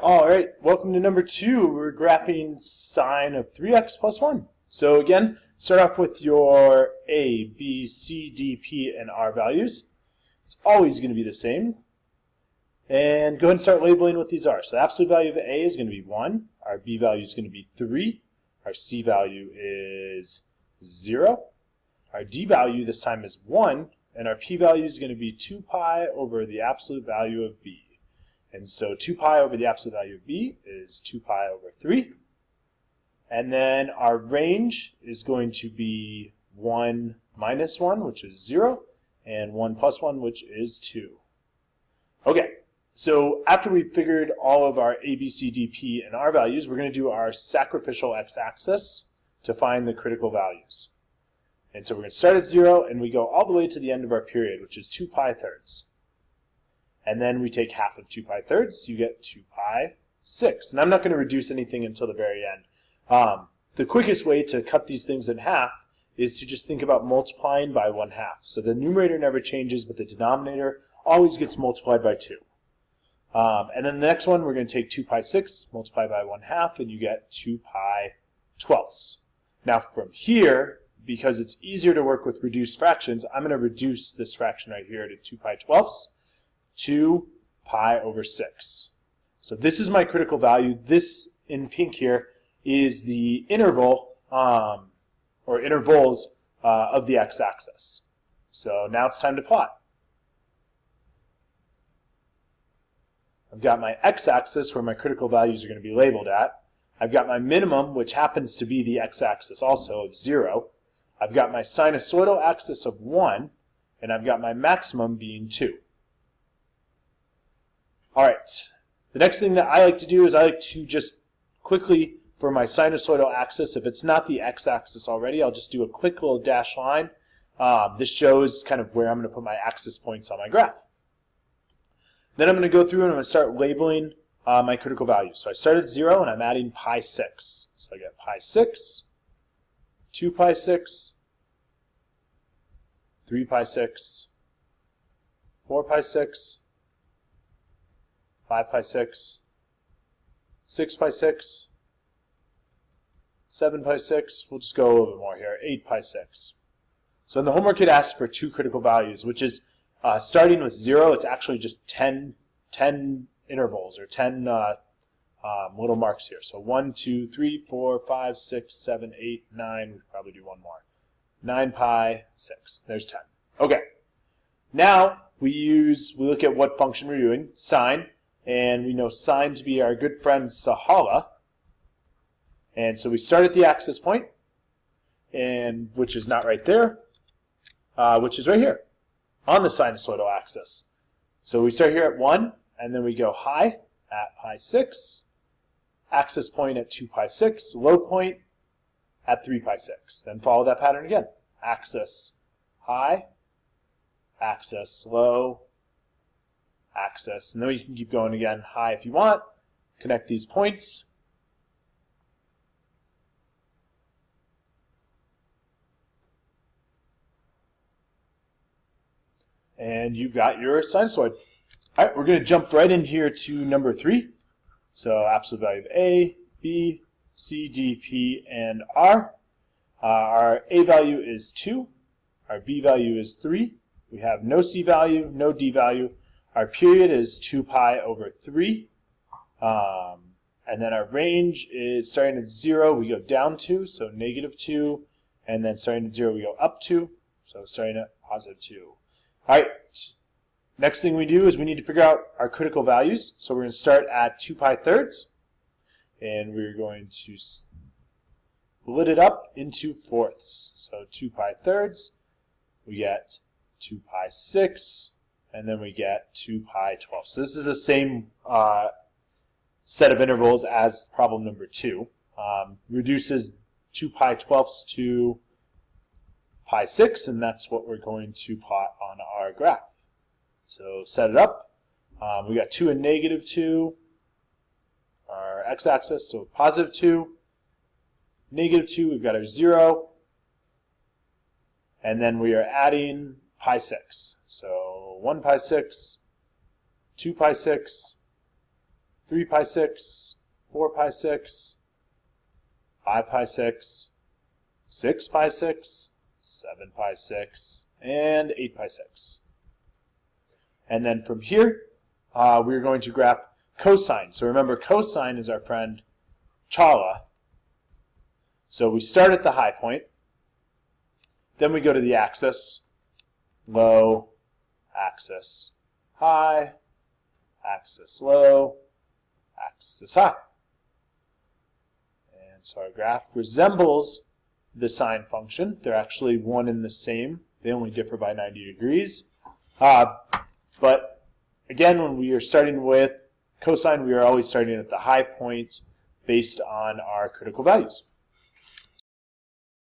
All right, welcome to number 2. We're graphing sine of 3x plus 1. So again, start off with your a, b, c, d, p, and r values. It's always going to be the same. And go ahead and start labeling what these are. So the absolute value of a is going to be 1. Our b value is going to be 3. Our c value is 0. Our d value this time is 1. And our p value is going to be 2 pi over the absolute value of b. And so 2 pi over the absolute value of b is 2 pi over 3. And then our range is going to be 1 minus 1, which is 0, and 1 plus 1, which is 2. Okay, so after we've figured all of our a, b, c, d, p, and r values, we're going to do our sacrificial x-axis to find the critical values. And so we're going to start at 0, and we go all the way to the end of our period, which is 2 pi thirds. And then we take half of 2 pi thirds, you get 2 pi 6. And I'm not going to reduce anything until the very end. The quickest way to cut these things in half is to just think about multiplying by 1/2. So the numerator never changes, but the denominator always gets multiplied by 2. And then the next one, we're going to take 2 pi 6, multiply by 1/2, and you get 2 pi 12ths. Now from here, because it's easier to work with reduced fractions, I'm going to reduce this fraction right here to 2 pi 12ths. 2 pi over 6. So this is my critical value. This in pink here is the interval or intervals of the x-axis. So now it's time to plot. I've got my x-axis where my critical values are going to be labeled at. I've got my minimum, which happens to be the x-axis also, of 0. I've got my sinusoidal axis of 1, and I've got my maximum being 2. Alright, the next thing that I like to do is I like to just quickly, for my sinusoidal axis, if it's not the x-axis already, I'll just do a quick little dashed line. This shows kind of where I'm going to put my axis points on my graph. Then I'm going to go through and I'm going to start labeling my critical values. So I start at 0 and I'm adding pi 6. So I get pi 6, 2 pi 6, 3 pi 6, 4 pi 6, 5 pi 6, 6 pi 6, 7 pi 6, we'll just go a little bit more here, 8 pi 6. So in the homework it asks for 2 critical values, which is starting with 0, it's actually just 10 intervals, or 10 little marks here. So 1, 2, 3, 4, 5, 6, 7, 8, 9, we could probably do one more. 9 pi 6, there's 10. Okay, now we look at what function we're doing, sine. And we know sine to be our good friend Sahala. And so we start at the axis point, and which is not right there, which is right here on the sinusoidal axis. So we start here at 1, and then we go high at pi 6, axis point at 2 pi 6, low point at 3 pi 6. Then follow that pattern again. Axis high, axis low, axis, and then you can keep going again, high if you want. Connect these points. And you've got your sinusoid. All right, we're going to jump right in here to number 3. So absolute value of a, b, c, d, p, and r. Our a value is 2. Our b value is 3. We have no c value, no d value. Our period is 2 pi over 3, and then our range is starting at 0, we go down 2, so -2, and then starting at 0, we go up 2, so starting at +2. All right, next thing we do is we need to figure out our critical values, so we're going to start at 2 pi thirds, and we're going to split it up into fourths. So 2 pi thirds, we get 2 pi 6, and then we get 2 pi 12. So this is the same set of intervals as problem number 2. Reduces 2 pi 12ths to pi 6, and that's what we're going to plot on our graph. So set it up. We got 2 and -2, our x-axis, so +2. -2, we've got our 0. And then we are adding pi 6. So 1 pi 6, 2 pi 6, 3 pi 6, 4 pi 6, 5 pi 6, 6 pi 6, 7 pi 6, and 8 pi 6. And then from here, we're going to graph cosine. So remember, cosine is our friend Chala. So we start at the high point, then we go to the axis, low, axis, high, axis low, axis high. And so our graph resembles the sine function. They're actually one and the same. They only differ by 90 degrees. But again, when we are starting with cosine, we are always starting at the high point based on our critical values.